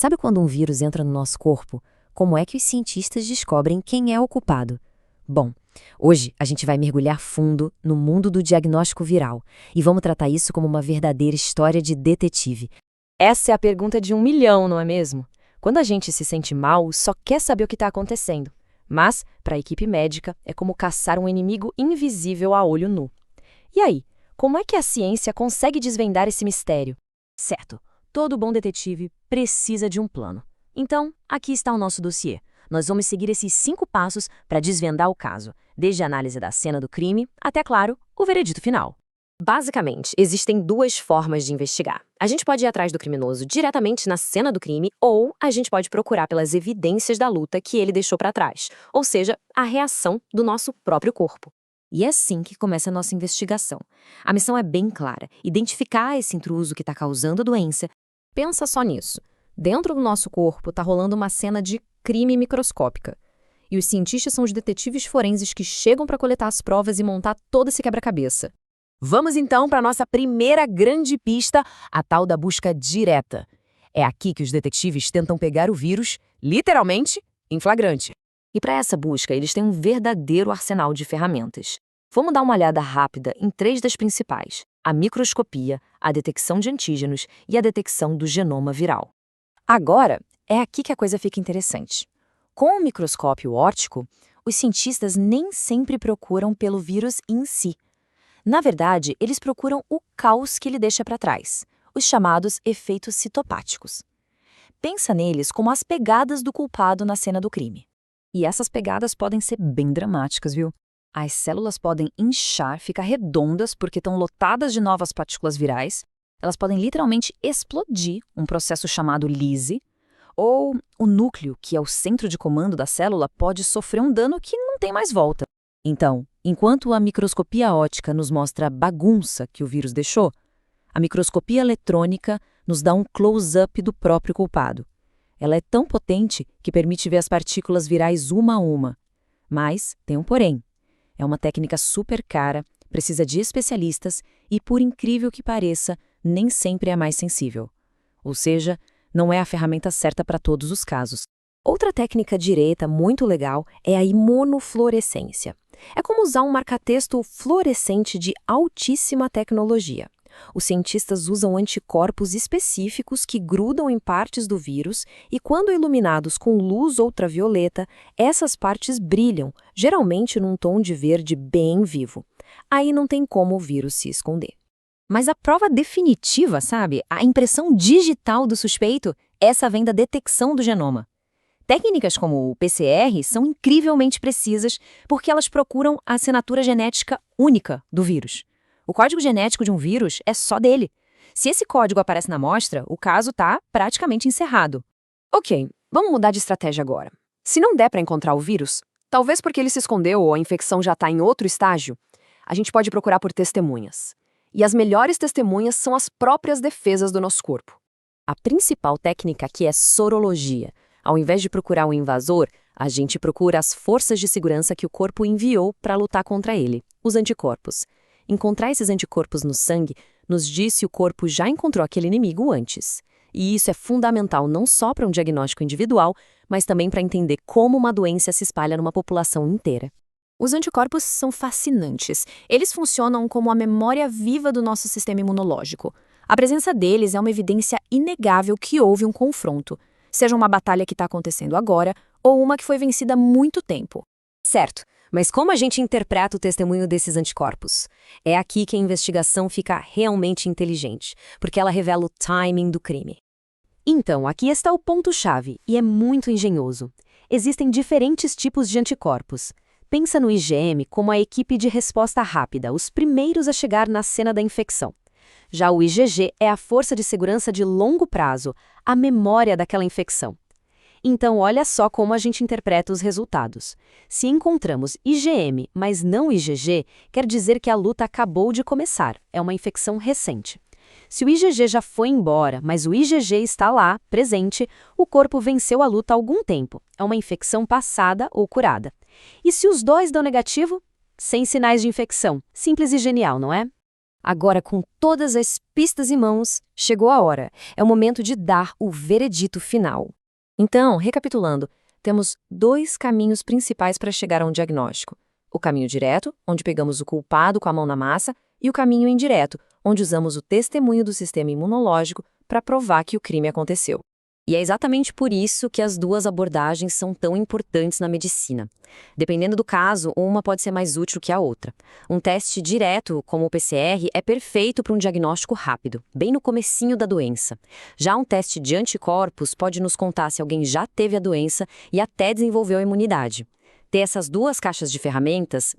Sabe quando um vírus entra no nosso corpo? Como é que os cientistas descobrem quem é o culpado? Bom, hoje a gente vai mergulhar fundo no mundo do diagnóstico viral e vamos tratar isso como uma verdadeira história de detetive. Essa é a pergunta de 1 milhão, não é mesmo? Quando a gente se sente mal, só quer saber o que está acontecendo. Mas, para a equipe médica, é como caçar um inimigo invisível a olho nu. E aí, como é que a ciência consegue desvendar esse mistério? Certo, todo bom detetive precisa de um plano. Então, aqui está o nosso dossiê. Nós vamos seguir esses 5 passos para desvendar o caso, desde a análise da cena do crime até, claro, o veredito final. Basicamente, existem 2 formas de investigar. A gente pode ir atrás do criminoso diretamente na cena do crime ou a gente pode procurar pelas evidências da luta que ele deixou para trás, ou seja, a reação do nosso próprio corpo. E é assim que começa a nossa investigação. A missão é bem clara: identificar esse intruso que está causando a doença. Pensa só nisso. Dentro do nosso corpo está rolando uma cena de crime microscópica. E os cientistas são os detetives forenses que chegam para coletar as provas e montar todo esse quebra-cabeça. Vamos então para a nossa primeira grande pista, a tal da busca direta. É aqui que os detetives tentam pegar o vírus, literalmente, em flagrante. E para essa busca, eles têm um verdadeiro arsenal de ferramentas. Vamos dar uma olhada rápida em 3 das principais: a microscopia, a detecção de antígenos e a detecção do genoma viral. Agora, é aqui que a coisa fica interessante. Com o microscópio óptico, os cientistas nem sempre procuram pelo vírus em si. Na verdade, eles procuram o caos que ele deixa para trás, os chamados efeitos citopáticos. Pensa neles como as pegadas do culpado na cena do crime. E essas pegadas podem ser bem dramáticas, viu? As células podem inchar, ficar redondas porque estão lotadas de novas partículas virais. Elas podem literalmente explodir, um processo chamado lise. Ou o núcleo, que é o centro de comando da célula, pode sofrer um dano que não tem mais volta. Então, enquanto a microscopia óptica nos mostra a bagunça que o vírus deixou, a microscopia eletrônica nos dá um close-up do próprio culpado. Ela é tão potente que permite ver as partículas virais uma a uma. Mas tem um porém. É uma técnica super cara, precisa de especialistas e, por incrível que pareça, nem sempre é a mais sensível. Ou seja, não é a ferramenta certa para todos os casos. Outra técnica direta muito legal é a imunofluorescência. É como usar um marca-texto fluorescente de altíssima tecnologia. Os cientistas usam anticorpos específicos que grudam em partes do vírus e, quando iluminados com luz ultravioleta, essas partes brilham, geralmente num tom de verde bem vivo. Aí não tem como o vírus se esconder. Mas a prova definitiva, sabe? A impressão digital do suspeito, essa vem da detecção do genoma. Técnicas como o PCR são incrivelmente precisas porque elas procuram a assinatura genética única do vírus. O código genético de um vírus é só dele. Se esse código aparece na amostra, o caso está praticamente encerrado. Ok, vamos mudar de estratégia agora. Se não der para encontrar o vírus, talvez porque ele se escondeu ou a infecção já está em outro estágio, a gente pode procurar por testemunhas. E as melhores testemunhas são as próprias defesas do nosso corpo. A principal técnica aqui é sorologia. Ao invés de procurar um invasor, a gente procura as forças de segurança que o corpo enviou para lutar contra ele, os anticorpos. Encontrar esses anticorpos no sangue nos diz se o corpo já encontrou aquele inimigo antes. E isso é fundamental não só para um diagnóstico individual, mas também para entender como uma doença se espalha numa população inteira. Os anticorpos são fascinantes. Eles funcionam como a memória viva do nosso sistema imunológico. A presença deles é uma evidência inegável que houve um confronto, seja uma batalha que está acontecendo agora ou uma que foi vencida há muito tempo. Certo, mas como a gente interpreta o testemunho desses anticorpos? É aqui que a investigação fica realmente inteligente, porque ela revela o timing do crime. Então, aqui está o ponto-chave, e é muito engenhoso. Existem diferentes tipos de anticorpos. Pensa no IgM como a equipe de resposta rápida, os primeiros a chegar na cena da infecção. Já o IgG é a força de segurança de longo prazo, a memória daquela infecção. Então, olha só como a gente interpreta os resultados. Se encontramos IgM, mas não IgG, quer dizer que a luta acabou de começar, é uma infecção recente. Se o IgG já foi embora, mas o IgG está lá, presente, o corpo venceu a luta há algum tempo, é uma infecção passada ou curada. E se os dois dão negativo? Sem sinais de infecção. Simples e genial, não é? Agora, com todas as pistas em mãos, chegou a hora. É o momento de dar o veredito final. Então, recapitulando, temos dois caminhos principais para chegar a um diagnóstico. O caminho direto, onde pegamos o culpado com a mão na massa, e o caminho indireto, onde usamos o testemunho do sistema imunológico para provar que o crime aconteceu. E é exatamente por isso que as duas abordagens são tão importantes na medicina. Dependendo do caso, uma pode ser mais útil que a outra. Um teste direto, como o PCR, é perfeito para um diagnóstico rápido, bem no comecinho da doença. Já um teste de anticorpos pode nos contar se alguém já teve a doença e até desenvolveu a imunidade. Ter essas duas caixas de ferramentas